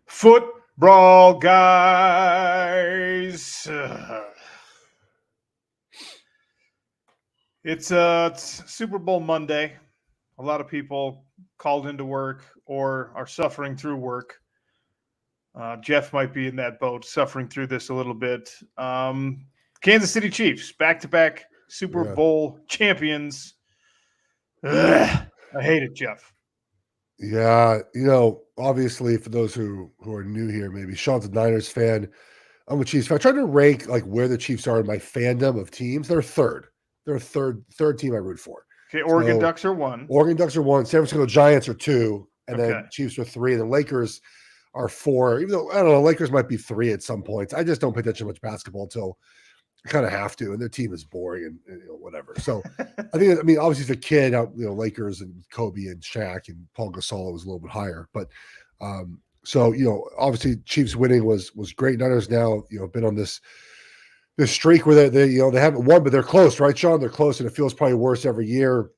Football guys. It's Super Bowl Monday. A lot of people called into work or are suffering through work. Geoff might be in that boat, suffering through this a little bit. Kansas City Chiefs, back-to-back Super Bowl champions. Ugh, I hate it, Geoff. Yeah, obviously for those who are new here, maybe Sean's a Niners fan. I'm a Chiefs fan. I tried to rank like where the Chiefs are in my fandom of teams. They're third. They're a third team I root for. Okay, Oregon Ducks are one. Oregon Ducks are one. San Francisco Giants are two, and then Chiefs are three, and the Lakers are four. Even though I don't know, Lakers might be three at some points. I just don't pay attention to much basketball until I kind of have to, and their team is boring and whatever. So I mean, obviously as a kid, Lakers and Kobe and Shaq and Paul Gasol was a little bit higher, but so obviously Chiefs winning was great. Niners now been on this streak where they haven't won, but they're close, right, Sean? They're close, and it feels probably worse every year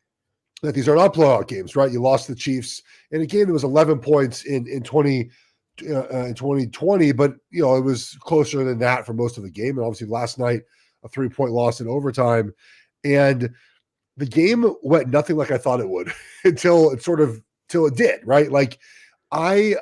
that these are not blowout games, right? You lost the Chiefs in a game that was 11 points in 2020, but it was closer than that for most of the game. And obviously last night, a 3-point loss in overtime, and the game went nothing like I thought it would until it did, right? Like I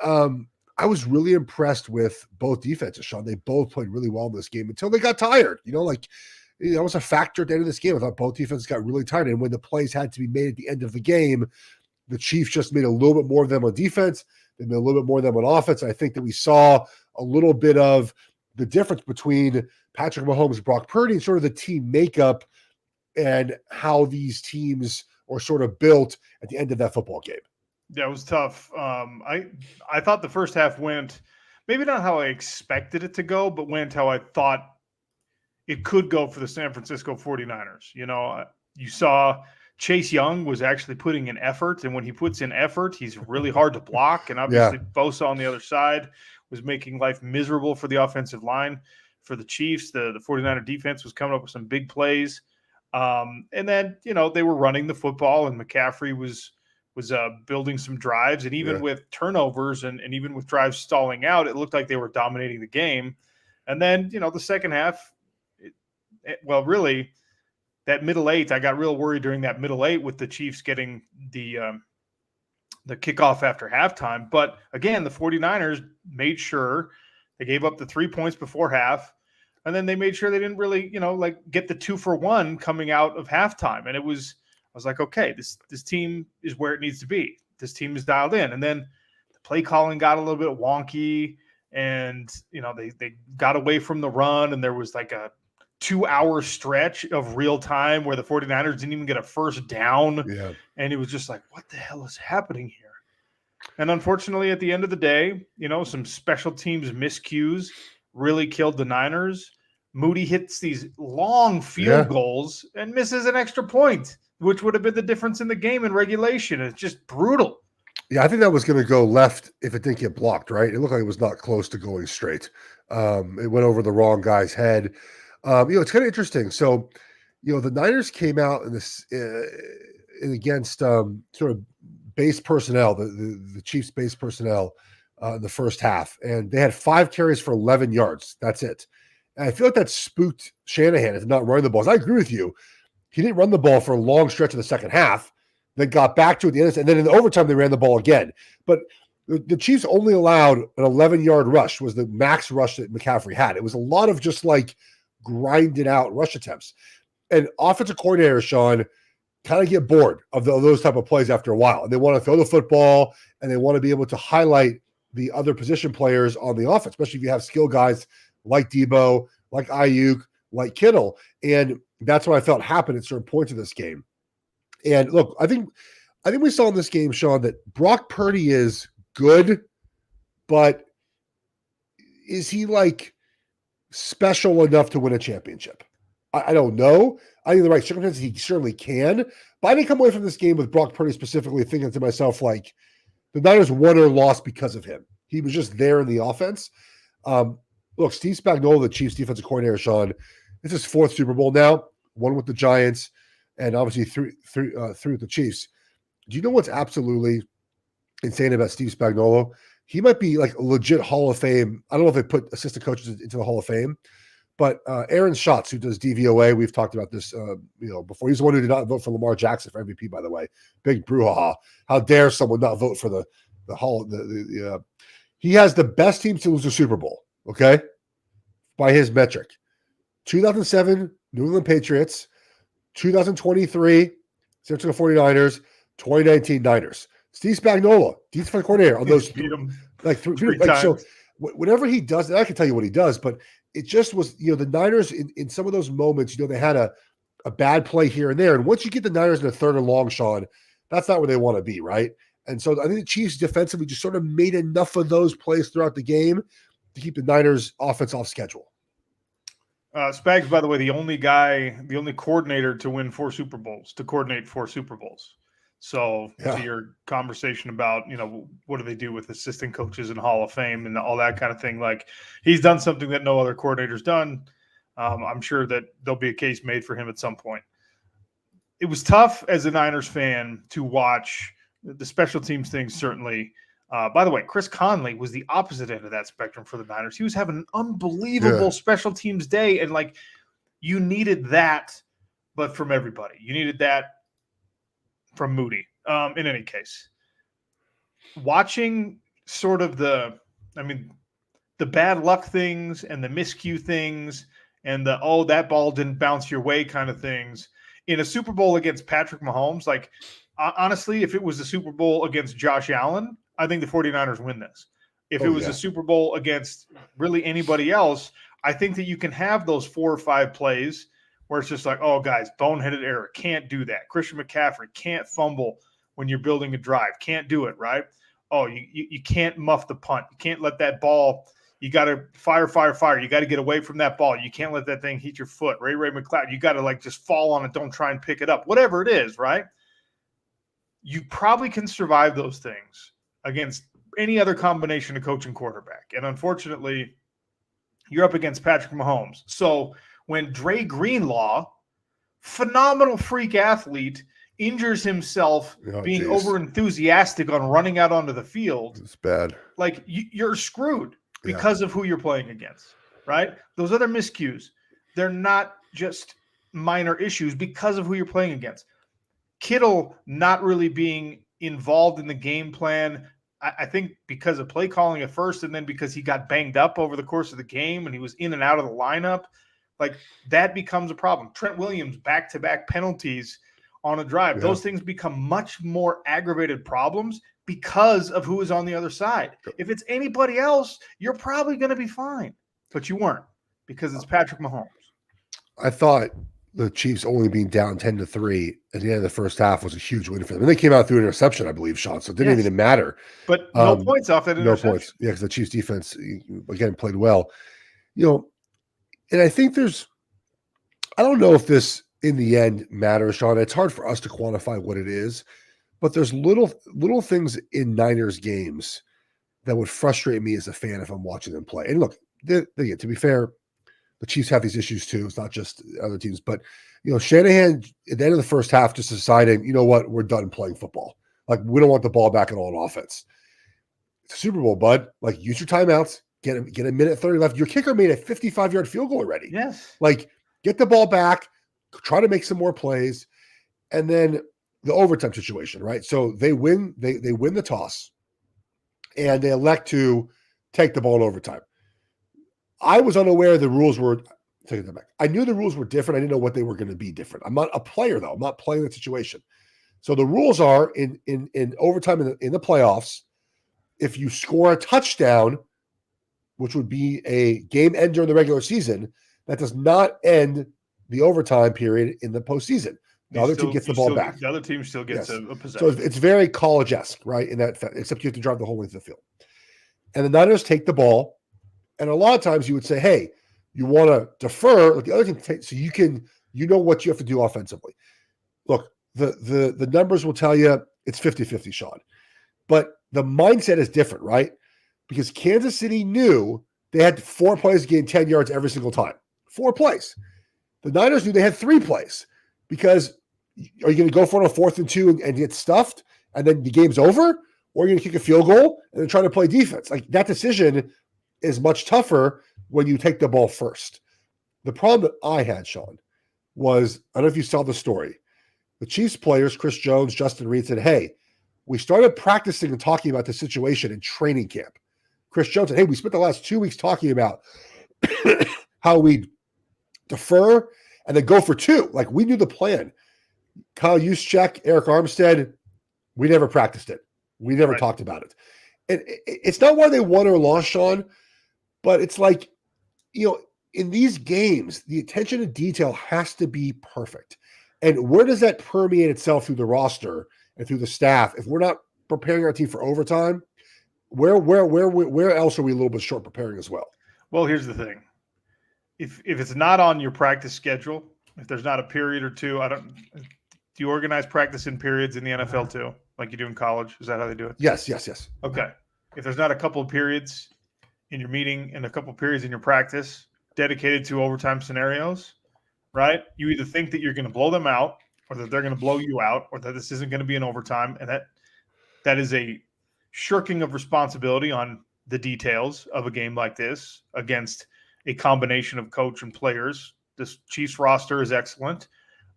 was really impressed with both defenses, Sean. They both played really well in this game until they got tired. That was a factor at the end of this game. I thought both defenses got really tired. And when the plays had to be made at the end of the game, the Chiefs just made a little bit more of them on defense. They made a little bit more of them on offense. I think that we saw a little bit of the difference between Patrick Mahomes and Brock Purdy and sort of the team makeup and how these teams are sort of built at the end of that football game. Yeah, it was tough. I thought the first half went maybe not how I expected it to go, but went how I thought it could go for the San Francisco 49ers. You saw Chase Young was actually putting in effort, and when he puts in effort, he's really hard to block. And obviously Bosa on the other side was making life miserable for the offensive line. For the Chiefs, the 49er defense was coming up with some big plays. And then, they were running the football, and McCaffrey was building some drives. And even with turnovers and even with drives stalling out, it looked like they were dominating the game. And then, the second half, really, that middle eight, I got real worried during that middle eight with the Chiefs getting the kickoff after halftime. But again, the 49ers made sure they gave up the 3 points before half, and then they made sure they didn't really, get the 2-for-1 coming out of halftime. And I was like, okay, this team is where it needs to be. This team is dialed in. And then the play calling got a little bit wonky, and they got away from the run, and there was like a 2-hour stretch of real time where the 49ers didn't even get a first down. Yeah. And it was just like, what the hell is happening here? And unfortunately, at the end of the day, some special teams miscues really killed the Niners. Moody hits these long field goals and misses an extra point, which would have been the difference in the game in regulation. It's just brutal. Yeah, I think that was going to go left if it didn't get blocked, right? It looked like it was not close to going straight. It went over the wrong guy's head. It's kind of interesting. So, the Niners came out in this against sort of base personnel, the Chiefs base personnel in the first half, and they had 5 carries for 11 yards. That's it. And I feel like that spooked Shanahan into not running the balls. I agree with you. He didn't run the ball for a long stretch of the second half, then got back to it at the end, and then in the overtime they ran the ball again. But the Chiefs only allowed an 11-yard rush, was the max rush that McCaffrey had. It was a lot of just like grinded out rush attempts. And offensive coordinators, Sean, kind of get bored of those type of plays after a while. And they want to throw the football, and they want to be able to highlight the other position players on the offense, especially if you have skill guys like Debo, like Ayuk, like Kittle. And that's what I felt happened at certain points of this game. And look, I think we saw in this game, Sean, that Brock Purdy is good, but is he like special enough to win a championship? I don't know. I think in the right circumstances, he certainly can. But I didn't come away from this game with Brock Purdy specifically thinking to myself, like, the Niners won or lost because of him. He was just there in the offense. Look, Steve Spagnuolo, the Chiefs defensive coordinator, Sean, this is 4th Super Bowl now, one with the Giants, and obviously three with the Chiefs. Do you know what's absolutely insane about Steve Spagnuolo? he might be like a legit Hall of Fame. I don't know if they put assistant coaches into the Hall of Fame, but Aaron Schatz, who does DVOA, we've talked about this, before. He's the one who did not vote for Lamar Jackson for MVP, by the way. Big brouhaha. How dare someone not vote for the Hall? He has the best team to lose the Super Bowl. Okay, by his metric, 2007 New England Patriots, 2023 San Francisco 49ers, 2019 Niners. Steve Spagnuolo, defensive coordinator on those three times. So whatever he does, and I can tell you what he does, but it just was, the Niners in some of those moments, they had a bad play here and there. And once you get the Niners in a third and long, Sean, that's not where they want to be, right? And so I think the Chiefs defensively just sort of made enough of those plays throughout the game to keep the Niners offense off schedule. Spags, by the way, the only coordinator to win 4 Super Bowls, to coordinate 4 Super Bowls. So to your conversation about, what do they do with assistant coaches in Hall of Fame and all that kind of thing, like he's done something that no other coordinator's done. I'm sure that there'll be a case made for him at some point. It was tough as a Niners fan to watch the special teams things, certainly. By the way, Chris Conley was the opposite end of that spectrum for the Niners. He was having an unbelievable special teams day, and you needed that, but from everybody. You needed that from Moody. In any case, watching sort of the bad luck things and the miscue things and that ball didn't bounce your way kind of things in a Super Bowl against Patrick Mahomes, honestly, if it was a Super Bowl against Josh Allen, I think the 49ers win this. If it was a Super Bowl against really anybody else, I think that you can have those 4 or 5 plays where it's just like, oh, guys, boneheaded error. Can't do that. Christian McCaffrey can't fumble when you're building a drive. Can't do it, right? Oh, you can't muff the punt. You can't let that ball – you got to fire. You got to get away from that ball. You can't let that thing hit your foot. Ray McCloud, you got to just fall on it. Don't try and pick it up. Whatever it is, right? You probably can survive those things against any other combination of coach and quarterback. And unfortunately, you're up against Patrick Mahomes. So when Dre Greenlaw, phenomenal freak athlete, injures himself being over-enthusiastic on running out onto the field, it's bad. You're screwed because of who you're playing against, right? Those other miscues, they're not just minor issues because of who you're playing against. Kittle not really being involved in the game plan, I think because of play calling at first and then because he got banged up over the course of the game and he was in and out of the lineup, that becomes a problem. Trent Williams, back-to-back penalties on a drive. Those things become much more aggravated problems because of who is on the other side. If it's anybody else, you're probably going to be fine, but you weren't because it's Patrick Mahomes. I thought the Chiefs only being down 10-3 at the end of the first half was a huge win for them. And they came out through an interception, I believe, Sean. So it didn't even matter. But no points off that interception. No points. Yeah, because the Chiefs defense, again, played well. And I think I don't know if this in the end matters, Sean. It's hard for us to quantify what it is, but there's little things in Niners games that would frustrate me as a fan if I'm watching them play. And look, to be fair, the Chiefs have these issues too. It's not just other teams, but Shanahan at the end of the first half just deciding, you know what, we're done playing football. We don't want the ball back at all in offense. It's a Super Bowl, bud. Use your timeouts. Get a minute 30 left. Your kicker made a 55-yard field goal already. Yes. Get the ball back, try to make some more plays, and then the overtime situation, right? So they win the toss, and they elect to take the ball in overtime. I was unaware the rules were – taking that back. I knew the rules were different. I didn't know what they were going to be different. I'm not a player, though. I'm not playing the situation. So the rules are in overtime in the playoffs, if you score a touchdown, which would be a game ender in the regular season, that does not end the overtime period in the postseason. The other team gets the ball back. The other team still gets a possession. So it's very college-esque, right? In that, except you have to drive the whole length of the field. And the Niners take the ball, and a lot of times you would say, "Hey, you want to defer, the other team takes, so you know what you have to do offensively." Look, the numbers will tell you it's 50-50, Sean, but the mindset is different, right? Because Kansas City knew they had 4 plays to gain 10 yards every single time. 4 plays. The Niners knew they had 3 plays because are you going to go for it on 4th and 2 and get stuffed and then the game's over? or you're going to kick a field goal and then try to play defense. Like that decision is much tougher when you take the ball first. The problem that I had, Sean, was, I don't know if you saw the story. The Chiefs players, Chris Jones, Justin Reed, said, hey, we started practicing and talking about the situation in training camp. Chris Jones said, hey, we spent the last 2 weeks talking about how we defer and then go for two. Like we knew the plan. Kyle Juszczyk, Eric Armstead, we never practiced it. We never talked about it. And it's not why they won or lost, Sean, but it's like, in these games, the attention to detail has to be perfect. And where does that permeate itself through the roster and through the staff? If we're not preparing our team for overtime, where else are we a little bit short preparing as well? Well, here's the thing. If it's not on your practice schedule, if there's not a period or two, do you organize practice in periods in the NFL too, like you do in college? Is that how they do it? Yes. Okay. If there's not a couple of periods in your meeting and a couple of periods in your practice dedicated to overtime scenarios, right? You either think that you're going to blow them out or that they're going to blow you out or that this isn't going to be an overtime. And that is a shirking of responsibility on the details of a game like this against a combination of coach and players. This Chiefs roster is excellent.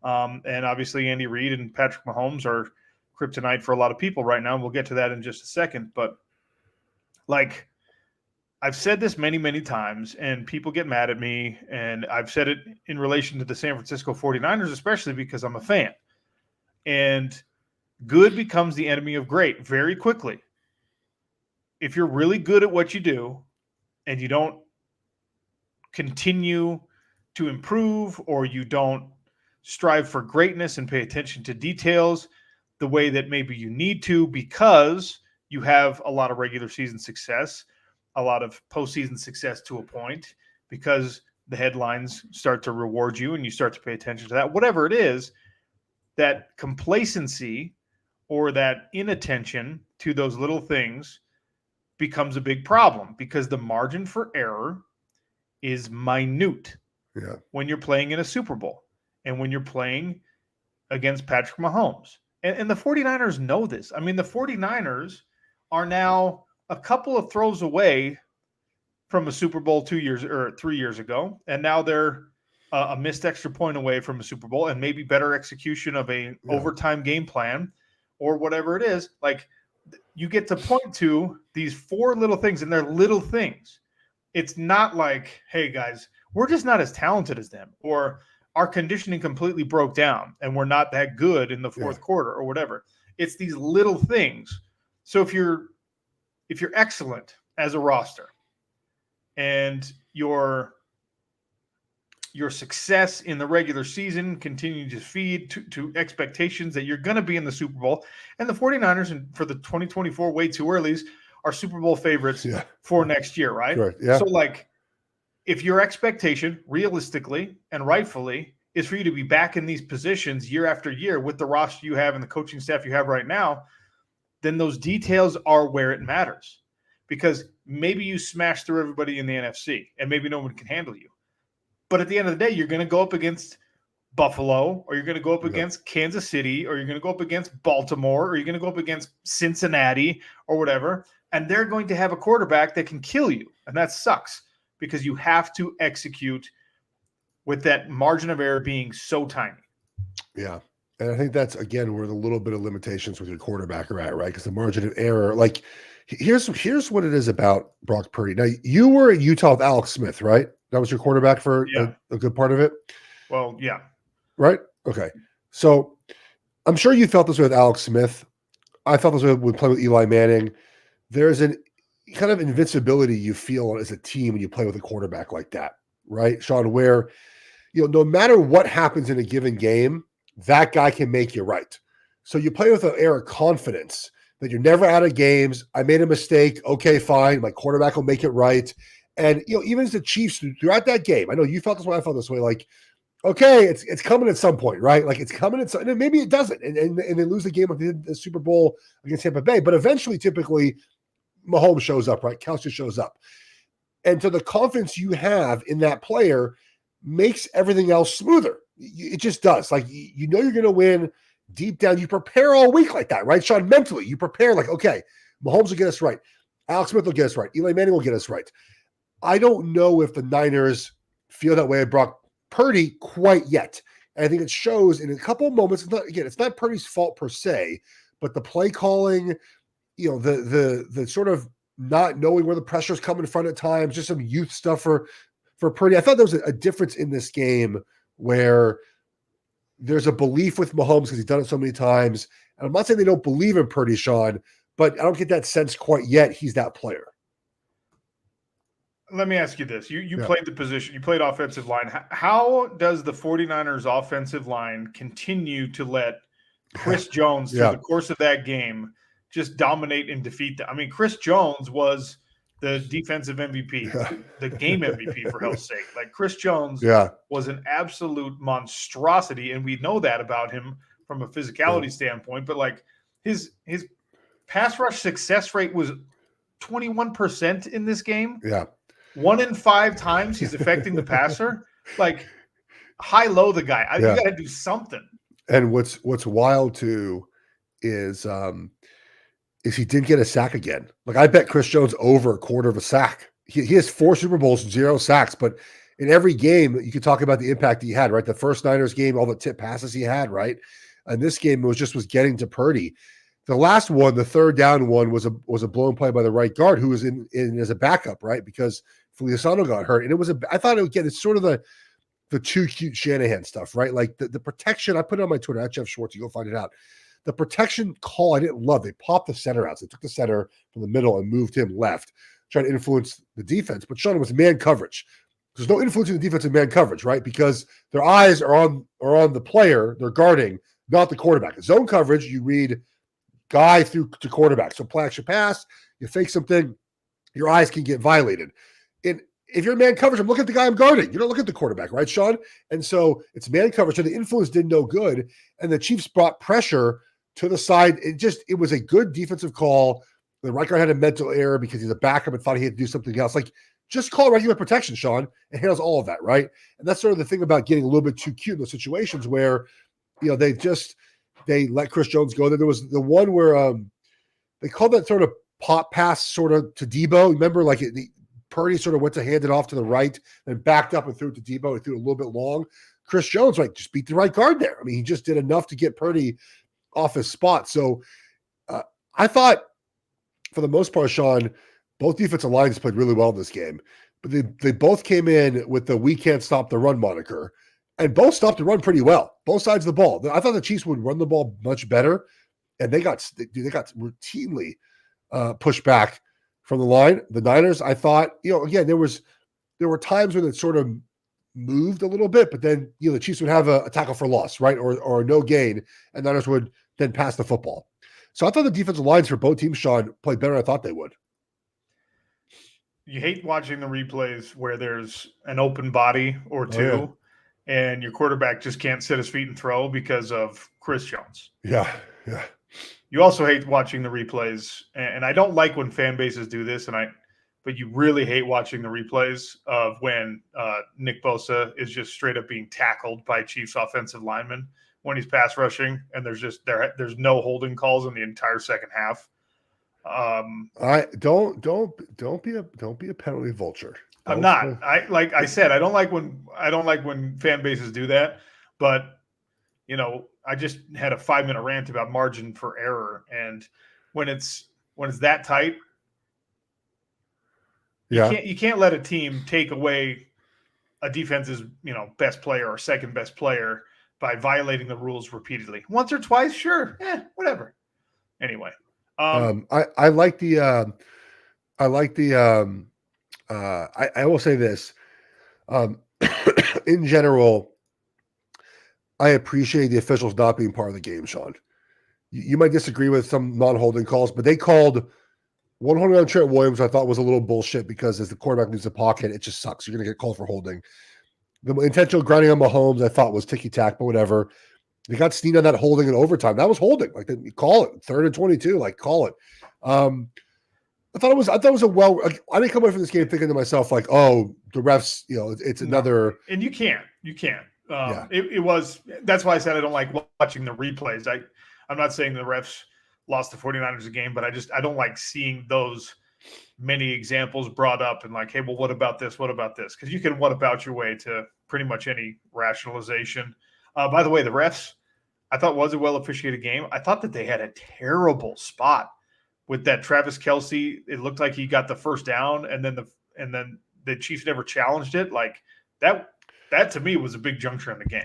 And obviously Andy Reid and Patrick Mahomes are kryptonite for a lot of people right now. We'll get to that in just a second. But like I've said this many, many times, and people get mad at me, and I've said it in relation to the San Francisco 49ers, especially because I'm a fan. And good becomes the enemy of great very quickly. If you're really good at what you do and you don't continue to improve or you don't strive for greatness and pay attention to details the way that maybe you need to because you have a lot of regular season success, a lot of postseason success to a point, because the headlines start to reward you and you start to pay attention to that, whatever it is, that complacency or that inattention to those little things becomes a big problem because the margin for error is minute when you're playing in a Super Bowl and when you're playing against Patrick Mahomes. And the 49ers know this. I mean, the 49ers are now a couple of throws away from a Super Bowl 3 years ago. And now they're a missed extra point away from a Super Bowl and maybe better execution of a overtime game plan or whatever it is. Like you get to point to these four little things and they're little things. It's not like, hey guys, we're just not as talented as them or our conditioning completely broke down and we're not that good in the fourth quarter or whatever. It's these little things. So if you're excellent as a roster and your success in the regular season continues to feed to expectations that you're going to be in the Super Bowl, and the 49ers and for the 2024 way too earlys are Super Bowl favorites for next year, right? Sure. Yeah. So like if your expectation realistically and rightfully is for you to be back in these positions year after year with the roster you have and the coaching staff you have right now, then those details are where it matters. Because maybe you smash through everybody in the NFC and maybe no one can handle you. But at the end of the day, you're going to go up against Buffalo or you're going to go up against Kansas City or you're going to go up against Baltimore or you're going to go up against Cincinnati or whatever. And they're going to have a quarterback that can kill you. And that sucks because you have to execute with that margin of error being so tiny. Yeah. And I think that's, again, where the little bit of limitations with your quarterback are at, right? Because the margin of error, like, here's what it is about Brock Purdy. Now, you were at Utah with Alex Smith, right? That was your quarterback for a good part of it? Well, yeah. Right? Okay. So I'm sure you felt this way with Alex Smith. I felt this way when playing with Eli Manning. There's an kind of invincibility you feel as a team when you play with a quarterback like that, right, Sean? Where, no matter what happens in a given game, that guy can make you right. So you play with an air of confidence that you're never out of games. I made a mistake. Okay, fine. My quarterback will make it right. And, even as the Chiefs throughout that game, I know you felt this way. I felt this way. Like, okay, it's coming at some point, right? Like it's coming at some, and maybe it doesn't. And they lose the game of the Super Bowl against Tampa Bay. But eventually, typically, Mahomes shows up, right? Kelsey shows up. And so the confidence you have in that player makes everything else smoother. It just does. Like, you're going to win deep down. You prepare all week like that, right, Sean? Mentally, you prepare like, okay, Mahomes will get us right. Alex Smith will get us right. Eli Manning will get us right. I don't know if the Niners feel that way about Purdy quite yet. And I think it shows in a couple of moments. It's not Purdy's fault per se, but the play calling, the sort of not knowing where the pressure's coming from at times, just some youth stuff for Purdy. I thought there was a difference in this game where there's a belief with Mahomes because he's done it so many times. And I'm not saying they don't believe in Purdy, Sean, but I don't get that sense quite yet he's that player. Let me ask you this. You played the position. You played offensive line. How does the 49ers offensive line continue to let Chris Jones through the course of that game just dominate and defeat them? I mean, Chris Jones was the defensive MVP, the game MVP, for hell's sake. Like, Chris Jones was an absolute monstrosity, and we know that about him from a physicality standpoint. But, like, his pass rush success rate was 21% in this game. Yeah. 1 in 5 times he's affecting the passer. Like, high-low the guy. You got to do something. And what's wild too is he didn't get a sack again. Like, I bet Chris Jones over a quarter of a sack. He has 4 Super Bowls, 0 sacks, but in every game you could talk about the impact he had, right? The first Niners game, all the tip passes he had, right? And this game was getting to Purdy. The last one, the third down one, was a blown play by the right guard who was in as a backup, right? Because Feliciano got hurt. And I thought it's sort of the too cute Shanahan stuff, right? Like the protection, I put it on my Twitter, at Jeff Schwartz, you go find it out. The protection call I didn't love. They popped the center out. So they took the center from the middle and moved him left, trying to influence the defense. But Sean, it was man coverage. There's no influence in the defense in man coverage, right? Because their eyes are on the player they're guarding, not the quarterback. Zone coverage, you read guy through to quarterback. So play action pass, you fake something, your eyes can get violated. And if you're man coverage, I'm looking at the guy I'm guarding. You don't look at the quarterback, right, Sean? And so it's man coverage. So the influence did no good. And the Chiefs brought pressure to the side. It was a good defensive call. The right guard had a mental error because he's a backup and thought he had to do something else. Like, just call regular protection, Sean, and handles all of that, right? And that's sort of the thing about getting a little bit too cute in those situations where, they let Chris Jones go. Then there was the one where they called that sort of pop pass sort of to Debo. Remember, like Purdy sort of went to hand it off to the right and backed up and threw it to Debo. He threw it a little bit long. Chris Jones, just beat the right guard there. I mean, he just did enough to get Purdy off his spot. So I thought, for the most part, Sean, both defensive lines played really well in this game. But they both came in with the "we can't stop the run" moniker. And both stopped the run pretty well, both sides of the ball. I thought the Chiefs would run the ball much better, and they got routinely pushed back from the line. The Niners, I thought, again, there were times when it sort of moved a little bit, but then the Chiefs would have a tackle for loss, right, or no gain, and Niners would then pass the football. So I thought the defensive lines for both teams, Sean, played better than I thought they would. You hate watching the replays where there's an open body or two. And your quarterback just can't sit his feet and throw because of Chris Jones. Yeah. You also hate watching the replays, and I don't like when fan bases do this, but you really hate watching the replays of when Nick Bosa is just straight up being tackled by Chiefs offensive linemen when he's pass rushing, and there's no holding calls in the entire second half. I don't be a penalty vulture. I'm not. Like I said, I don't like when fan bases do that. But I just had a 5-minute rant about margin for error, and when it's that tight, you can't let a team take away a defense's best player or second best player by violating the rules repeatedly. Once or twice, sure, whatever. Anyway, I will say this. In general, I appreciate the officials not being part of the game, Sean. You might disagree with some non-holding calls, but they called one holding on Trent Williams, I thought was a little bullshit because as the quarterback leaves the pocket, it just sucks. You're going to get called for holding. The intentional grounding on Mahomes, I thought was ticky-tack, but whatever. They got sneed on that holding in overtime. That was holding. Like, you call it. 3rd and 22, call it. I thought it was I didn't come away from this game thinking to myself, like, oh, the refs, it's another. And you can't. It was, that's why I said I don't like watching the replays. I'm not saying the refs lost the 49ers a game, but I don't like seeing those many examples brought up and like, hey, well, what about this? What about this? Because you can what about your way to pretty much any rationalization. By the way, the refs, I thought was a well officiated game. I thought that they had a terrible spot with that Travis Kelce. It looked like he got the first down, and then the Chiefs never challenged it. Like that to me was a big juncture in the game.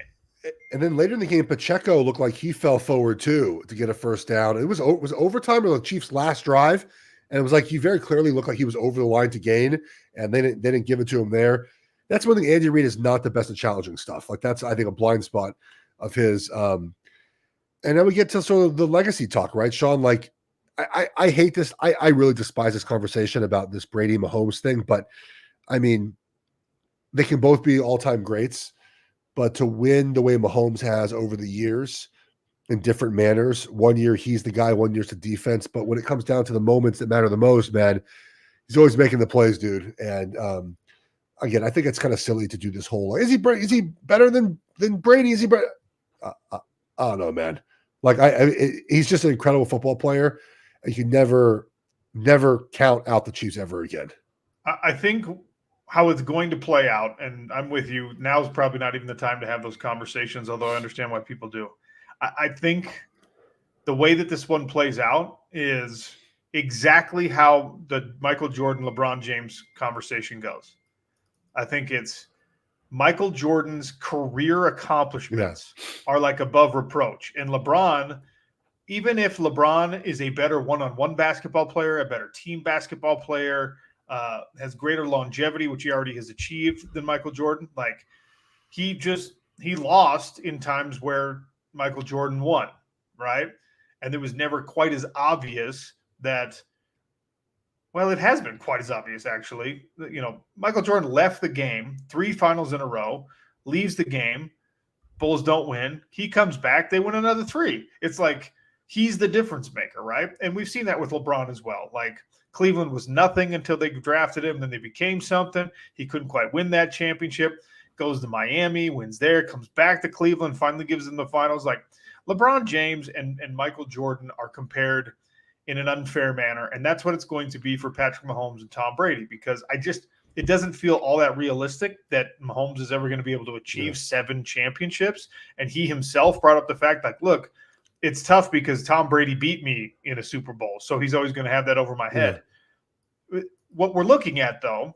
And then later in the game, Pacheco looked like he fell forward too to get a first down. It was overtime or the Chiefs' last drive, and it was like he very clearly looked like he was over the line to gain, and they didn't give it to him there. That's one thing. Andy Reid is not the best at challenging stuff. Like that's, I think, a blind spot of his. And then we get to sort of the legacy talk, right, Sean? Like I hate this. I really despise this conversation about this Brady Mahomes thing, but I mean, they can both be all-time greats. But to win the way Mahomes has over the years in different manners, one year he's the guy, one year's the defense. But when it comes down to the moments that matter the most, man, he's always making the plays, dude. And again, I think it's kind of silly to do this whole. Is he better than Brady? Is he better? I don't know, man. Like he's just an incredible football player. And you can never count out the Chiefs ever again. I think how it's going to play out, and I'm with you, now is probably not even the time to have those conversations, although I understand why people do. I think the way that this one plays out is exactly how the Michael Jordan, LeBron James conversation goes. I think it's Michael Jordan's career accomplishments are like above reproach. And LeBron, even if LeBron is a better one-on-one basketball player, a better team basketball player, has greater longevity, which he already has achieved than Michael Jordan. Like he lost in times where Michael Jordan won, right? And it was never quite as obvious that, well, it has been quite as obvious actually. You know, Michael Jordan left the game 3 finals in a row, leaves the game, Bulls don't win. He comes back, they win another 3. It's like he's the difference maker, right? And we've seen that with LeBron as well. Like Cleveland was nothing until they drafted him. Then they became something. He couldn't quite win that championship. Goes to Miami, wins there, comes back to Cleveland, finally gives them the finals. Like LeBron James and Michael Jordan are compared in an unfair manner. And that's what it's going to be for Patrick Mahomes and Tom Brady, because it doesn't feel all that realistic that Mahomes is ever going to be able to achieve 7 championships. And he himself brought up the fact, like, look, it's tough because Tom Brady beat me in a Super Bowl, so he's always going to have that over my head. Yeah. What we're looking at, though,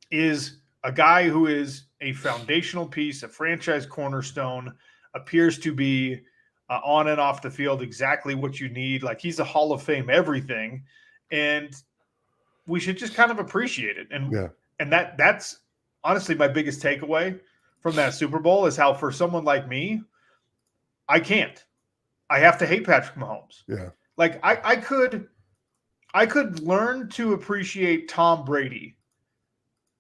is a guy who is a foundational piece, a franchise cornerstone, appears to be on and off the field exactly what you need. Like he's a Hall of Fame everything, and we should just kind of appreciate it. And that's honestly my biggest takeaway from that Super Bowl is how for someone like me, I can't. I have to hate Patrick Mahomes. Yeah. Like I could learn to appreciate Tom Brady,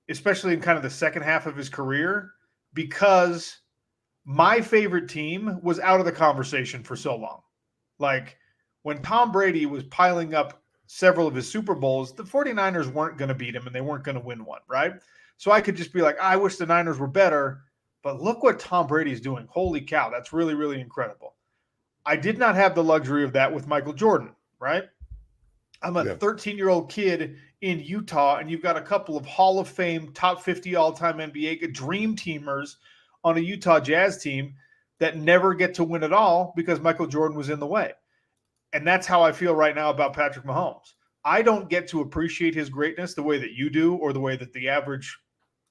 especially in kind of the second half of his career, because my favorite team was out of the conversation for so long. Like when Tom Brady was piling up several of his Super Bowls, the 49ers weren't going to beat him and they weren't going to win one, right? So I could just be like, I wish the Niners were better, but look what Tom Brady's doing. Holy cow, that's really, really incredible. I did not have the luxury of that with Michael Jordan, right? I'm a 13-year-old kid in Utah, and you've got a couple of Hall of Fame, top 50 all-time NBA dream teamers on a Utah Jazz team that never get to win at all because Michael Jordan was in the way. And that's how I feel right now about Patrick Mahomes. I don't get to appreciate his greatness the way that you do or the way that the average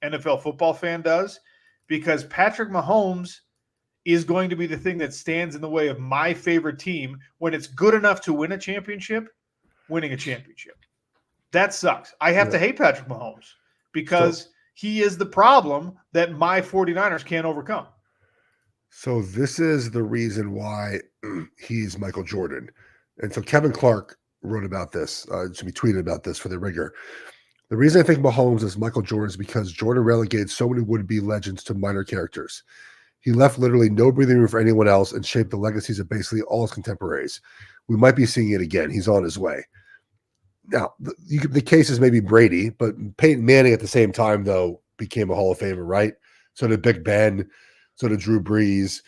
NFL football fan does, because Patrick Mahomes is going to be the thing that stands in the way of my favorite team when it's good enough to win a championship, winning a championship. That sucks. I have to hate Patrick Mahomes because he is the problem that my 49ers can't overcome. So this is the reason why he's Michael Jordan. And so Kevin Clark wrote about this, he tweeted about this for The Ringer. The reason I think Mahomes is Michael Jordan is because Jordan relegated so many would-be legends to minor characters. He left literally no breathing room for anyone else and shaped the legacies of basically all his contemporaries. We might be seeing it again. He's on his way. Now, the case is maybe Brady, but Peyton Manning at the same time, though, became a Hall of Famer, right? So did Big Ben, so did Drew Brees.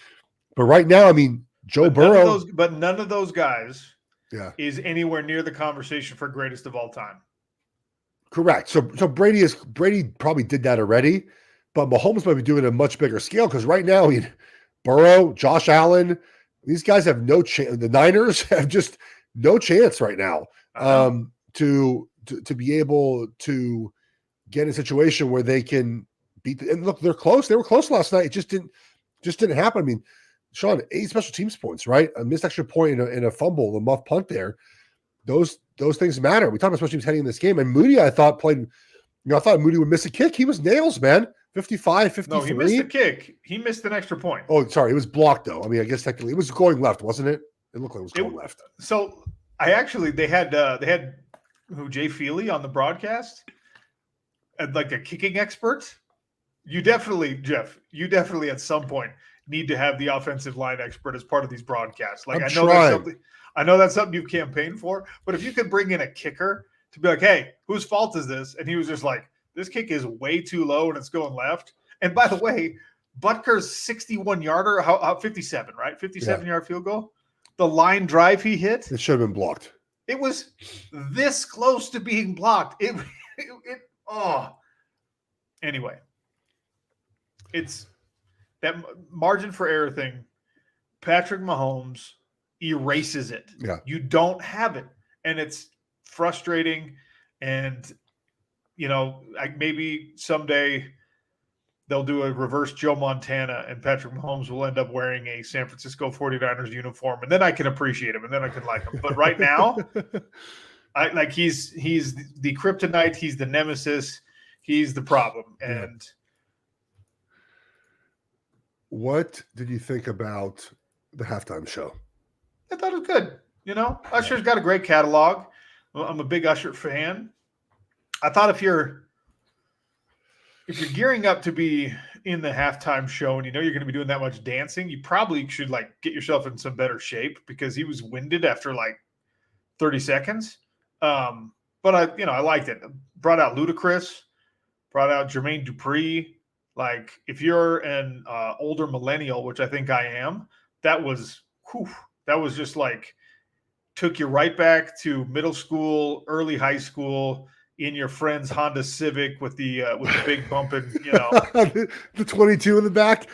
But right now, I mean, Joe Burrow. But none of those guys is anywhere near the conversation for greatest of all time. Correct. So Brady probably did that already, but Mahomes might be doing it at a much bigger scale because right now, Burrow, Josh Allen, these guys have no chance. The Niners have just no chance right now to be able to get in a situation where they can beat. And look, they're close. They were close last night. It just didn't happen. I mean, Sean, 8 special teams points, right? A missed extra point in a fumble, a muff punt there. Those things matter. We talked about special teams heading in this game. And Moody, I thought I thought Moody would miss a kick. He was nails, man. 55, 53. No, he missed a kick. He missed an extra point. Oh, sorry. It was blocked, though. I mean, I guess technically it was going left, wasn't it? It looked like it was going left. So they had Jay Feely on the broadcast, and like a kicking expert. You definitely, Jeff, at some point need to have the offensive line expert as part of these broadcasts. Like I know that's something you campaigned for, but if you could bring in a kicker to be like, hey, whose fault is this? And he was just like, this kick is way too low and it's going left. And by the way, Butker's 61-yarder, 57, right? 57-yard field goal. The line drive he hit. It should have been blocked. It was this close to being blocked. Anyway, it's that margin for error thing. Patrick Mahomes erases it. Yeah. You don't have it. And it's frustrating. And, maybe someday they'll do a reverse Joe Montana and Patrick Mahomes will end up wearing a San Francisco 49ers uniform. And then I can appreciate him and then I can like him. But right now, he's the kryptonite. He's the nemesis. He's the problem. And what did you think about the halftime show? I thought it was good. Usher's got a great catalog. I'm a big Usher fan. I thought if you're gearing up to be in the halftime show and you're going to be doing that much dancing, you probably should get yourself in some better shape because he was winded after 30 seconds. But I liked it. Brought out Ludacris, brought out Jermaine Dupri. If you're an older millennial, which I think I am, that was just took you right back to middle school, early high school, in your friend's Honda Civic with the big bumping, the 22 in the back.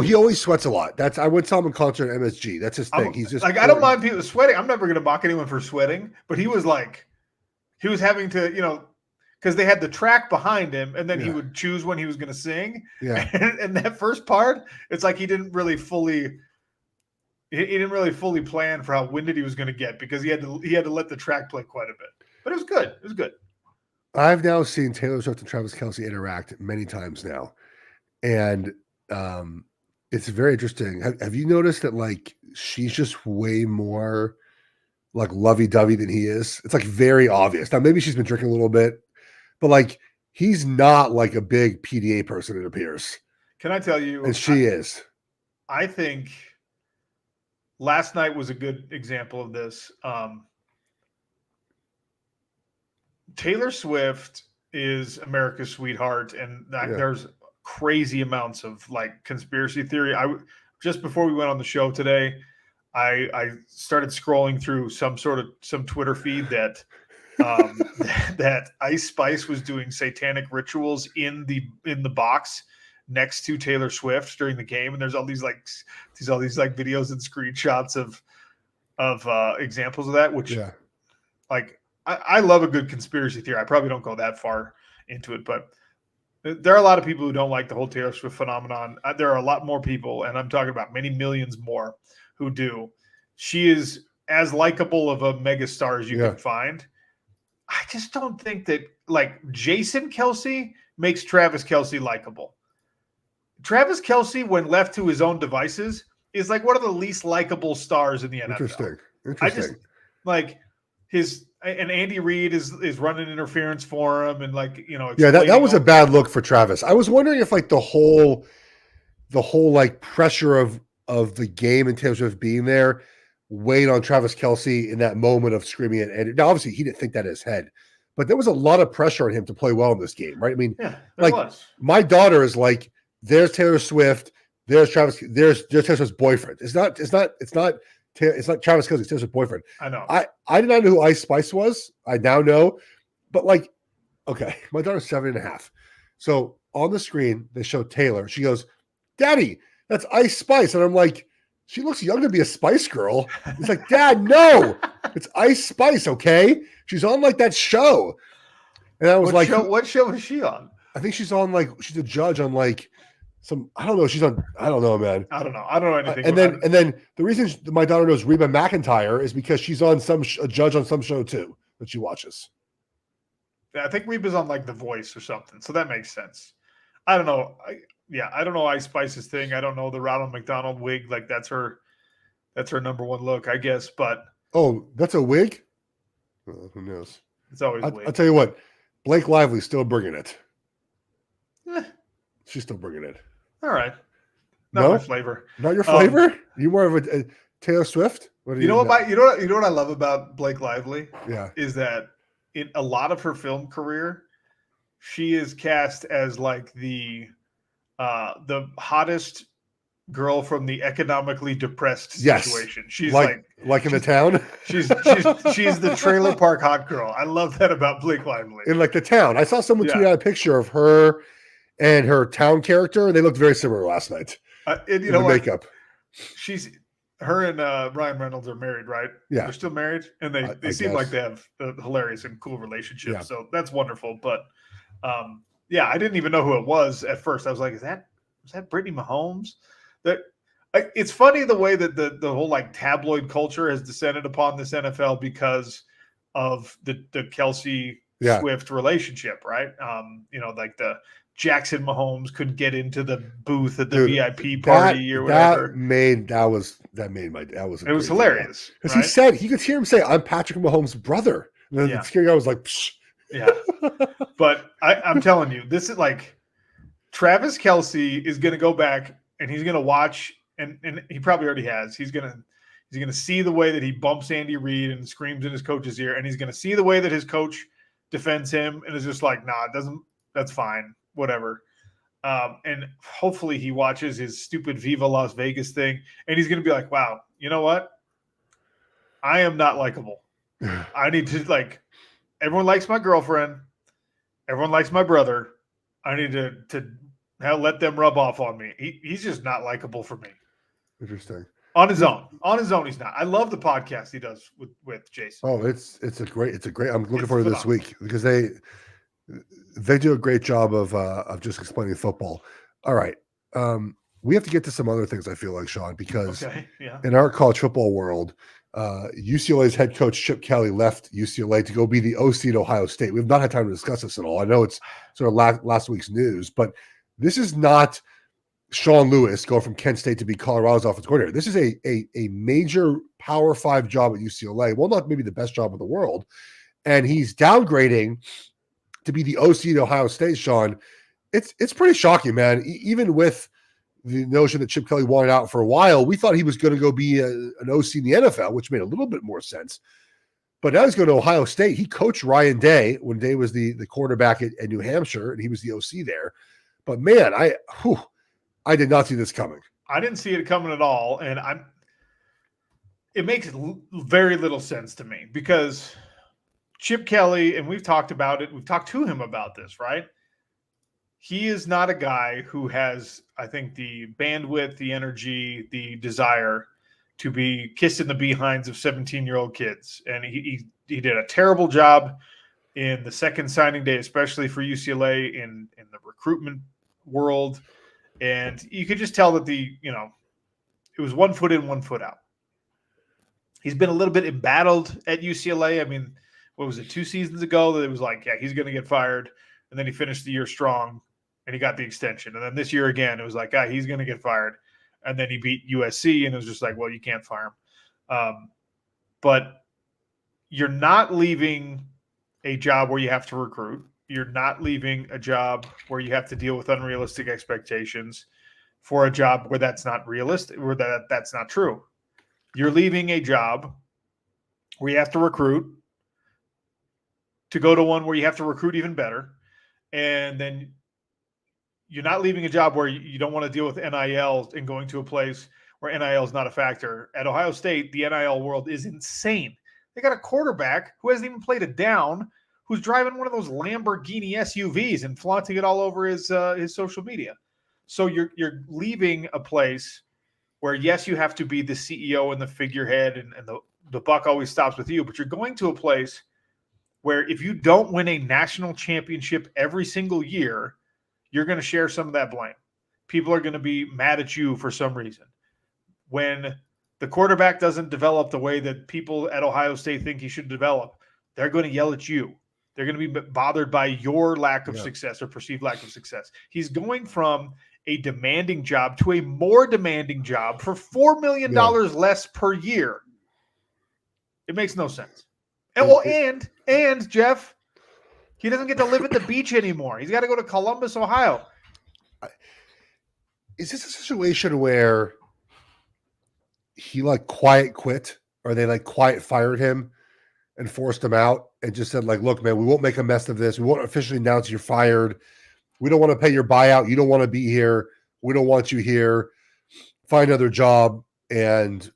He always sweats a lot. I would tell him in culture at MSG. That's his thing. He's just I don't mind people sweating. I'm never going to mock anyone for sweating, but he was having to, because they had the track behind him, and then he would choose when he was going to sing. Yeah, and that first part, it's like he didn't really fully plan for how winded he was going to get because he had to let the track play quite a bit. But it was good. It was good. I've now seen Taylor Swift and Travis Kelce interact many times now, and it's very interesting. Have you noticed that she's just way more lovey-dovey than he is? It's very obvious. Now maybe she's been drinking a little bit, but he's not a big PDA person. It appears. Can I tell you? And she is. I think last night was a good example of this. Taylor Swift is America's sweetheart, and there's crazy amounts of conspiracy theory. Just before we went on the show today, I started scrolling through some Twitter feed that that Ice Spice was doing satanic rituals in the box next to Taylor Swift during the game, and there's all these videos and screenshots of examples of that, which I love a good conspiracy theory. I probably don't go that far into it, but there are a lot of people who don't like the whole Taylor Swift phenomenon. There are a lot more people, and I'm talking about many millions more, who do. She is as likable of a megastar as you can find. I just don't think that Jason Kelce makes Travis Kelce likable. Travis Kelce, when left to his own devices, is one of the least likable stars in the NFL. Interesting. I just and Andy Reid is running interference for him, and that was a bad look for Travis. I was wondering if the whole pressure of the game and Taylor Swift being there weighed on Travis Kelce in that moment of screaming at Andy. Now, obviously, he didn't think that in his head, but there was a lot of pressure on him to play well in this game, right? I mean, my daughter is there's Taylor Swift, there's Travis, there's Taylor Swift's boyfriend. It's not It's not Travis Kelce's Taylor's boyfriend. I know. I did not know who Ice Spice was. I now know, but like, okay, my daughter's 7.5. So on the screen they show Taylor. She goes, "Daddy, that's Ice Spice," and I'm like, "She looks young to be a Spice Girl." It's like, "Dad, no, it's Ice Spice." Okay, she's on like that show, and I was what show is she on? I think she's on like she's a judge on like some I don't know. She's on I don't know, man. I don't know anything. And then the reason my daughter knows Reba McEntire is because she's on a judge on some show too that she watches. I think Reba's on like The Voice or something, so that makes sense. I don't know. I don't know Ice Spice's thing. I don't know the Ronald McDonald wig. Like that's her number one look, I guess. But that's a wig. Oh, who knows? It's always a wig. I'll tell you what. Blake Lively's still bringing it. Eh. She's still bringing it. All right. Not my flavor. Not your flavor? You more of a Taylor Swift? You know what I love about Blake Lively? Yeah. Is that in a lot of her film career, she is cast as like the hottest girl from the economically depressed situation. She's like in the town. She's the trailer park hot girl. I love that about Blake Lively. In like the town. I saw someone tweet out a picture of her and her town character, and they looked very similar last night. Makeup. Her and Ryan Reynolds are married, right? Yeah, they're still married, and they seem like they have a hilarious and cool relationship. Yeah. So that's wonderful. But I didn't even know who it was at first. I was like, was that Brittany Mahomes? It's funny the way that the whole like tabloid culture has descended upon this NFL because of the Kelce Swift relationship, right? Like the Jackson Mahomes couldn't get into the booth at the VIP party or whatever. It was hilarious because he said you could hear him say, "I'm Patrick Mahomes' brother." And then the scary guy was like, Psh. "Yeah." But I'm telling you, this is like Travis Kelce is going to go back and he's going to watch, and he probably already has. He's going to see the way that he bumps Andy Reid and screams in his coach's ear, and he's going to see the way that his coach defends him, and is just like, "Nah, it doesn't. That's fine." Whatever. And hopefully he watches his stupid Viva Las Vegas thing and he's going to be like, wow, you know what? I am not likable. I need to everyone likes my girlfriend. Everyone likes my brother. I need to let them rub off on me. He's just not likable for me. Interesting. On his own, he's not. I love the podcast he does with Jason. Oh, it's a great. I'm looking forward to this week because they do a great job of just explaining football. All right. We have to get to some other things, I feel like, Sean, because in our college football world, UCLA's head coach Chip Kelly left UCLA to go be the OC at Ohio State. We've not had time to discuss this at all. I know it's sort of last week's news, but this is not Sean Lewis going from Kent State to be Colorado's offensive coordinator. This is a major Power 5 job at UCLA. Well, not maybe the best job in the world. And he's downgrading to be the OC at Ohio State, Sean. It's pretty shocking, man. Even with the notion that Chip Kelly wanted out for a while, we thought he was going to go be an OC in the NFL, which made a little bit more sense. But now he's going to Ohio State. He coached Ryan Day when Day was the quarterback at New Hampshire, and he was the OC there. But man, I did not see this coming. I didn't see it coming at all, and it makes very little sense to me because Chip Kelly, and we've talked about it, we've talked to him about this, right? He is not a guy who has, I think, the bandwidth, the energy, the desire to be kissing the behinds of 17-year-old kids. And he did a terrible job in the second signing day, especially for UCLA in the recruitment world. And you could just tell that it was 1 foot in, 1 foot out. He's been a little bit embattled at UCLA. I mean, what was it, 2 seasons ago that it was like, he's going to get fired. And then he finished the year strong and he got the extension. And then this year again, it was like, he's going to get fired. And then he beat USC and it was just like, well, you can't fire him. But you're not leaving a job where you have to recruit. You're not leaving a job where you have to deal with unrealistic expectations for a job where that's not realistic, where that's not true. You're leaving a job where you have to recruit to go to one where you have to recruit even better. And then you're not leaving a job where you don't want to deal with NIL and going to a place where NIL is not a factor. At Ohio State, the NIL world is insane. They got a quarterback who hasn't even played a down, who's driving one of those Lamborghini SUVs and flaunting it all over his social media. So you're leaving a place where, yes, you have to be the CEO and the figurehead, and the buck always stops with you, but you're going to a place where if you don't win a national championship every single year, you're going to share some of that blame. People are going to be mad at you for some reason. When the quarterback doesn't develop the way that people at Ohio State think he should develop, they're going to yell at you. They're going to be bothered by your lack of success or perceived lack of success. He's going from a demanding job to a more demanding job for $4 million less per year. It makes no sense. And Jeff, he doesn't get to live at the beach anymore. He's got to go to Columbus, Ohio. Is this a situation where he quiet quit, or they quiet fired him and forced him out and just said look, man, we won't make a mess of this. We won't officially announce you're fired. We don't want to pay your buyout. You don't want to be here. We don't want you here. Find another job. And,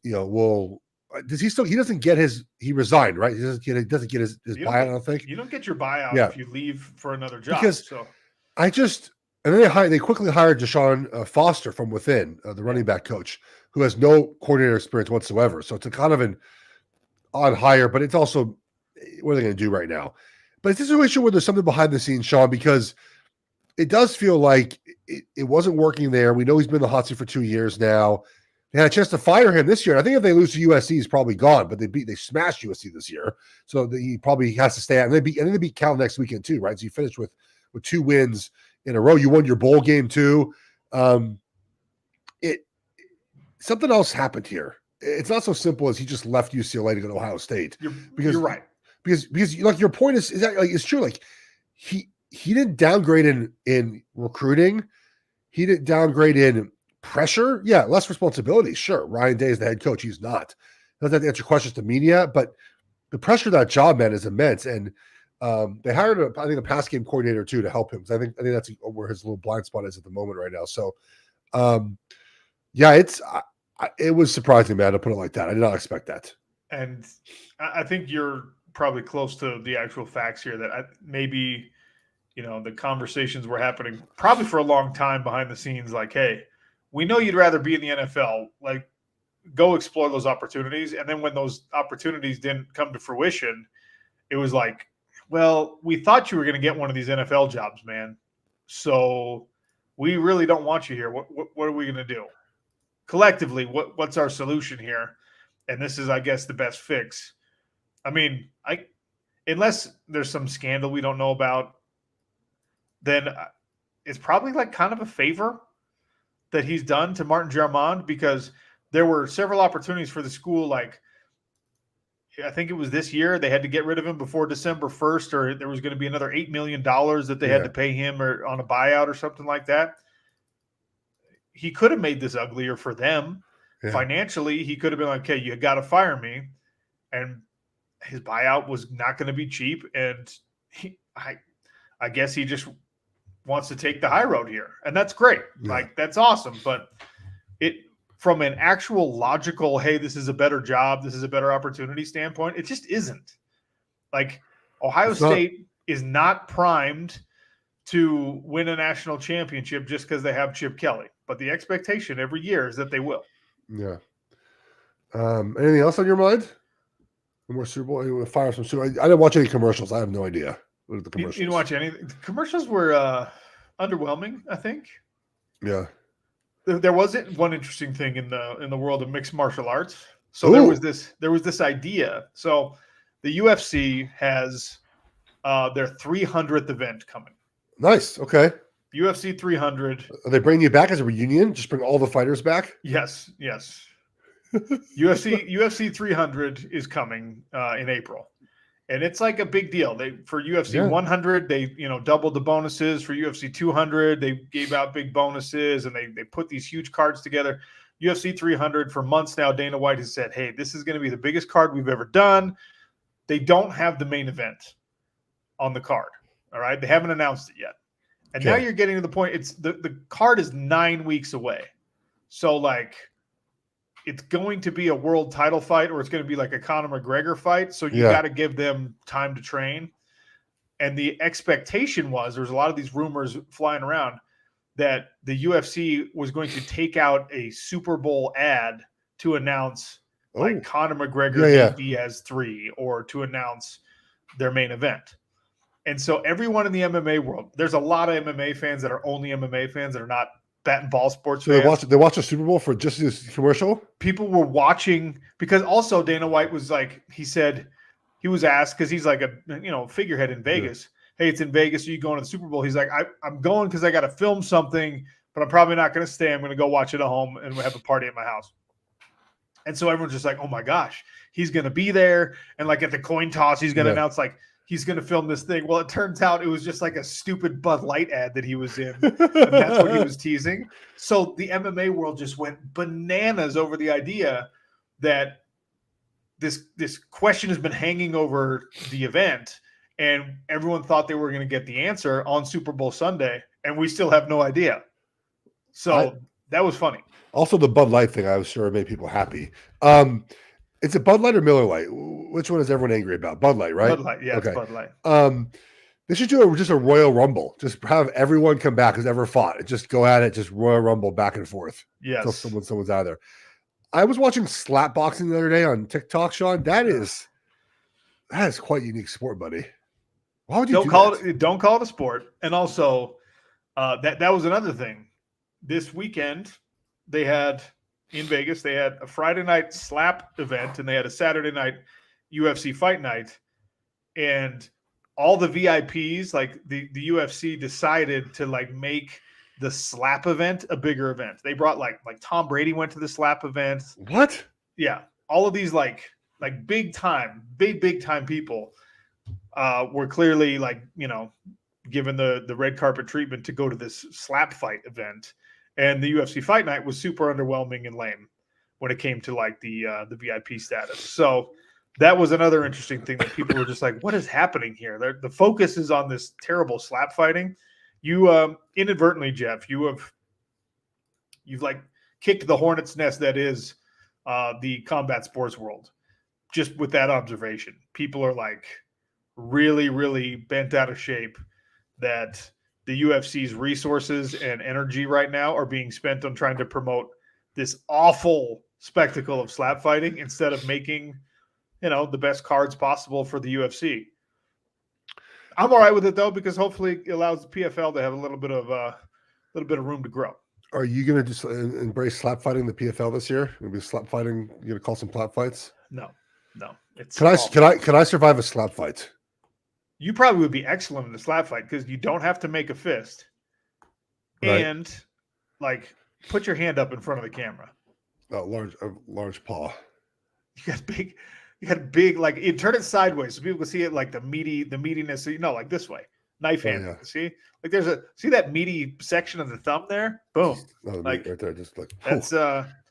does he still, he doesn't get he resigned, right? He doesn't get his buyout, I don't think. You don't get your buyout if you leave for another job. Because and then they quickly hired Deshaun Foster from within, the running back coach, who has no coordinator experience whatsoever. So it's a kind of an odd hire, but it's also, what are they going to do right now? But it's a situation where there's something behind the scenes, Sean, because it does feel like it wasn't working there. We know he's been in the hot seat for 2 years now. They had a chance to fire him this year. I think if they lose to USC, he's probably gone, but they smashed USC this year. So he probably has to stay out. And they beat Cal next weekend too, right? So you finished with 2 wins in a row. You won your bowl game too. Something else happened here. It's not so simple as he just left UCLA to go to Ohio State. You're right. Because your point is that it's true. He didn't downgrade in recruiting. He didn't downgrade in pressure. Yeah, less responsibility. Sure. Ryan Day is the head coach. He's not. He doesn't have to answer questions to media, but the pressure of that job, man, is immense. And they hired a pass game coordinator too to help him. I think that's where his little blind spot is at the moment right now. So it was surprising, man, to put it like that. I did not expect that. And I think you're probably close to the actual facts here that maybe, the conversations were happening probably for a long time behind the scenes. Hey, we know you'd rather be in the NFL. Go explore those opportunities. And then when those opportunities didn't come to fruition, it was well, we thought you were going to get one of these NFL jobs, man. So we really don't want you here. What are we going to do? Collectively, what's our solution here? And this is, I guess, the best fix. I mean, unless there's some scandal we don't know about, then it's probably kind of a favor that he's done to Martin Jarmond, because there were several opportunities for the school. I think it was this year they had to get rid of him before December 1st, or there was going to be another $8 million that they had to pay him or on a buyout or something like that. He could have made this uglier for them. Yeah. Financially, he could have been okay, you got to fire me. And his buyout was not going to be cheap. And I guess he just wants to take the high road here. And that's great. Yeah. That's awesome. But from an actual logical, hey, this is a better job, this is a better opportunity standpoint, it just isn't. Ohio State is not primed to win a national championship just because they have Chip Kelly. But the expectation every year is that they will. Yeah. Anything else on your mind? More Super Bowl? You want to fire some Super Bowl? I didn't watch any commercials. I have no idea. What are the commercials? You didn't watch anything? The commercials were underwhelming, I think. Yeah. There wasn't one interesting thing in the world of mixed martial arts. So there was this idea. So the UFC has their 300th event coming. Nice. Okay. UFC 300. Are they bringing you back as a reunion? Just bring all the fighters back? Yes. UFC 300 is coming in April. And it's a big deal. For UFC 100, they doubled the bonuses. For UFC 200, they gave out big bonuses, and they put these huge cards together. UFC 300, for months now, Dana White has said, hey, this is going to be the biggest card we've ever done. They don't have the main event on the card. All right? They haven't announced it yet. And now you're getting to the point, it's the card is 9 weeks away. So it's going to be a world title fight, or it's going to be like a Conor McGregor fight. So you Yeah. got to give them time to train. And the expectation was, there's a lot of these rumors flying around that the UFC was going to take out a Super Bowl ad to announce like Conor McGregor, Nate Diaz 3, or to announce their main event. And so everyone in the MMA world, there's a lot of MMA fans that are only MMA fans that are not bat and ball sports fans. They watch the Super Bowl for just this commercial? People were watching because also Dana White was like, he said, he was asked, because he's like a figurehead in Vegas. Yeah. Hey, it's in Vegas. Are you going to the Super Bowl? He's like, I'm going because I got to film something, but I'm probably not going to stay. I'm going to go watch it at home and have a party at my house. And so everyone's just like, oh my gosh, he's going to be there. And like at the coin toss, he's going to announce like he's going to film this thing. Well, it turns out it was just like a stupid Bud Light ad that he was in. And that's what he was teasing. So the MMA world just went bananas over the idea that this question has been hanging over the event, and everyone thought they were going to get the answer on Super Bowl Sunday, and we still have no idea. So that was funny. Also, the Bud Light thing, I was sure made people happy. It's a Bud Light or Miller Light? Which one is everyone angry about? Bud Light, right? Bud Light, yeah, okay. It's Bud Light. They should do just a Royal Rumble. Just have everyone come back who's ever fought. Just go at it, just Royal Rumble back and forth. Yes. Until someone's out of there. I was watching slap boxing the other day on TikTok, Sean. That is quite unique sport, buddy. Why would you don't call it a sport? And also, that was another thing. This weekend, they had in Vegas, they had a Friday night slap event, and they had a Saturday night UFC fight night. And all the VIPs, like the UFC decided to like make the slap event a bigger event. They brought like Tom Brady went to the slap event. What? Yeah. All of these like big time people were clearly given the red carpet treatment to go to this slap fight event. And the UFC fight night was super underwhelming and lame when it came to like the VIP status. So that was another interesting thing that people were just like, what is happening here? The focus is on this terrible slap fighting. You inadvertently, Geoff, you've like kicked the hornet's nest that is the combat sports world. Just with that observation, people are like really, really bent out of shape that the UFC's resources and energy right now are being spent on trying to promote this awful spectacle of slap fighting instead of making, the best cards possible for the UFC. I'm all right with it though, because hopefully it allows the PFL to have a little bit of room to grow. Are you going to just embrace slap fighting the PFL this year? Going to be slap fighting? You going to call some slap fights? No. It's can I survive a slap fight? You probably would be excellent in a slap fight because you don't have to make a fist, right. And like put your hand up in front of the camera. Large paw. You got big, like you turn it sideways so people can see it, like the meatiness, like this way. Knife hand. Yeah. See? Like see that meaty section of the thumb there? Boom. Like right there, just like that's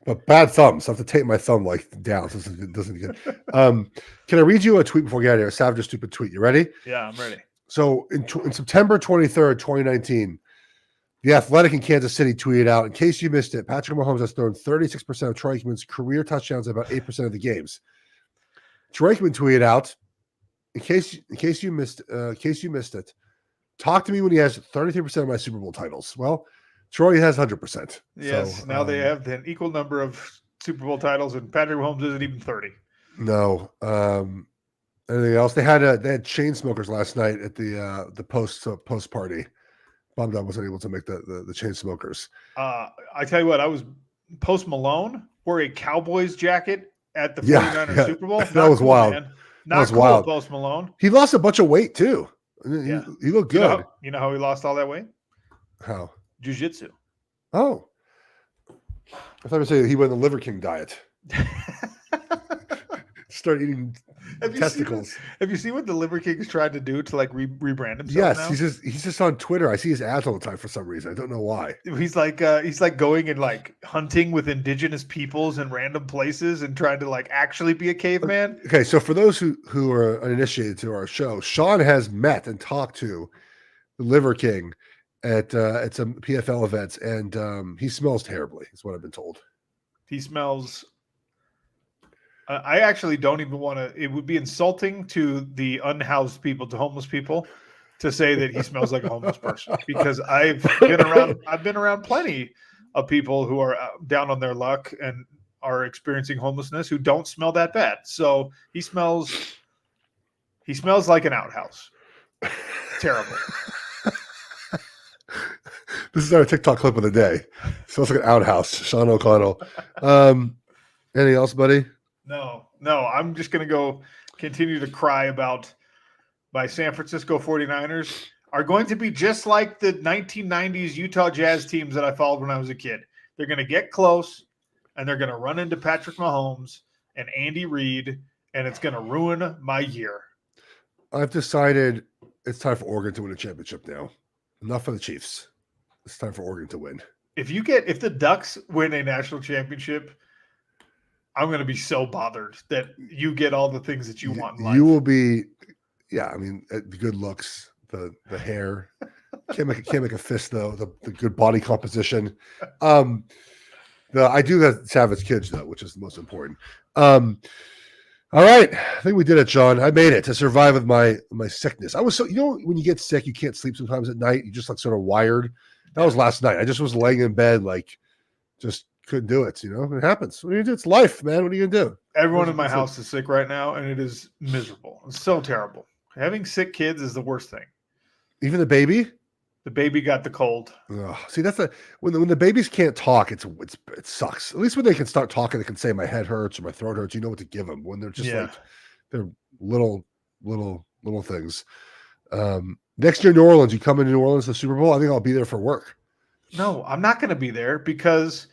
but bad thumbs. I have to take my thumb like down so it doesn't get can I read you a tweet before we get out of here? A savage or stupid tweet. You ready? Yeah, I'm ready. So in September 23rd, 2019, the Athletic in Kansas City tweeted out, in case you missed it, Patrick Mahomes has thrown 36% of Troy Aikman's career touchdowns in about 8% of the games. Troy Aikman tweeted out, in case you missed it, talk to me when he has 33% of my Super Bowl titles. Well, Troy has 100%. Yes, so, now they have an equal number of Super Bowl titles, and Patrick Mahomes isn't even 30. No. Anything else? They had chain smokers last night at the post party. Bummed I wasn't able to make the chain smokers. I tell you what, I was Post Malone wore a Cowboys jacket at the 49ers Super Bowl. That was cool, wild. Man. Not cool, wild. Post Malone. He lost a bunch of weight too. He looked good. You know how he lost all that weight? How? Jiu-jitsu. Oh. I thought you were saying he went on the Liver King diet. Start eating testicles. Have you seen what the Liver King is trying to do to like rebrand himself? Yes, now? he's just on Twitter. I see his ads all the time for some reason. I don't know why. He's like going and like hunting with indigenous peoples in random places and trying to like actually be a caveman. Okay, so for those who are uninitiated to our show, Sean has met and talked to the Liver King at some PFL events, and he smells terribly. Is what I've been told. He smells I actually don't even want to. It would be insulting to the unhoused people, to homeless people, to say that he smells like a homeless person, because I've been around. I've been around plenty of people who are down on their luck and are experiencing homelessness who don't smell that bad. So he smells like an outhouse. Terrible. This is our TikTok clip of the day. Smells like an outhouse. Sean O'Connell. Anything else, buddy? No. I'm just going to go continue to cry about my San Francisco 49ers are going to be just like the 1990s Utah Jazz teams that I followed when I was a kid. They're going to get close, and they're going to run into Patrick Mahomes and Andy Reid, and it's going to ruin my year. I've decided it's time for Oregon to win a championship now. Enough for the Chiefs. It's time for Oregon to win. If the Ducks win a national championship, I'm going to be so bothered that you get all the things that you want in life. You will be, I mean, the good looks, the hair. Can't make a fist though. The good body composition. I do have Savage kids though, which is the most important. All right, I think we did it, John. I made it to survive with my sickness. I was so, when you get sick, you can't sleep sometimes at night. You just like sort of wired. That was last night. I just was laying in bed, like just couldn't do it. It happens. What are you gonna do? It's life, man. What are you gonna do? Everyone in my house is sick right now, and it is miserable. It's so terrible. Having sick kids is the worst thing. Even the baby. The baby got the cold. Ugh. See, that's when the babies can't talk, it sucks. At least when they can start talking, they can say my head hurts or my throat hurts. You know what to give them. When they're just like they're little things. Next year, New Orleans. You come into New Orleans to the Super Bowl. I think I'll be there for work. No, I'm not going to be there because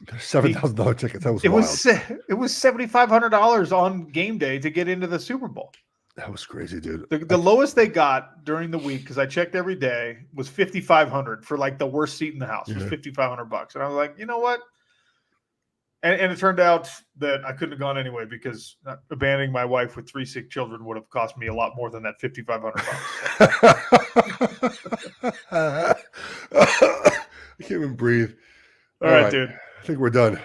$7,000 tickets. That was it wild. It was $7,500 on game day to get into the Super Bowl. That was crazy, dude. The lowest they got during the week, because I checked every day, was $5,500 for like the worst seat in the house. It was $5,500, and I was like, you know what? And it turned out that I couldn't have gone anyway because abandoning my wife with 3 sick children would have cost me a lot more than that $5,500. I can't even breathe. All right, dude. I think we're done.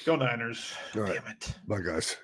Go Niners. All right. Damn it. Bye, guys.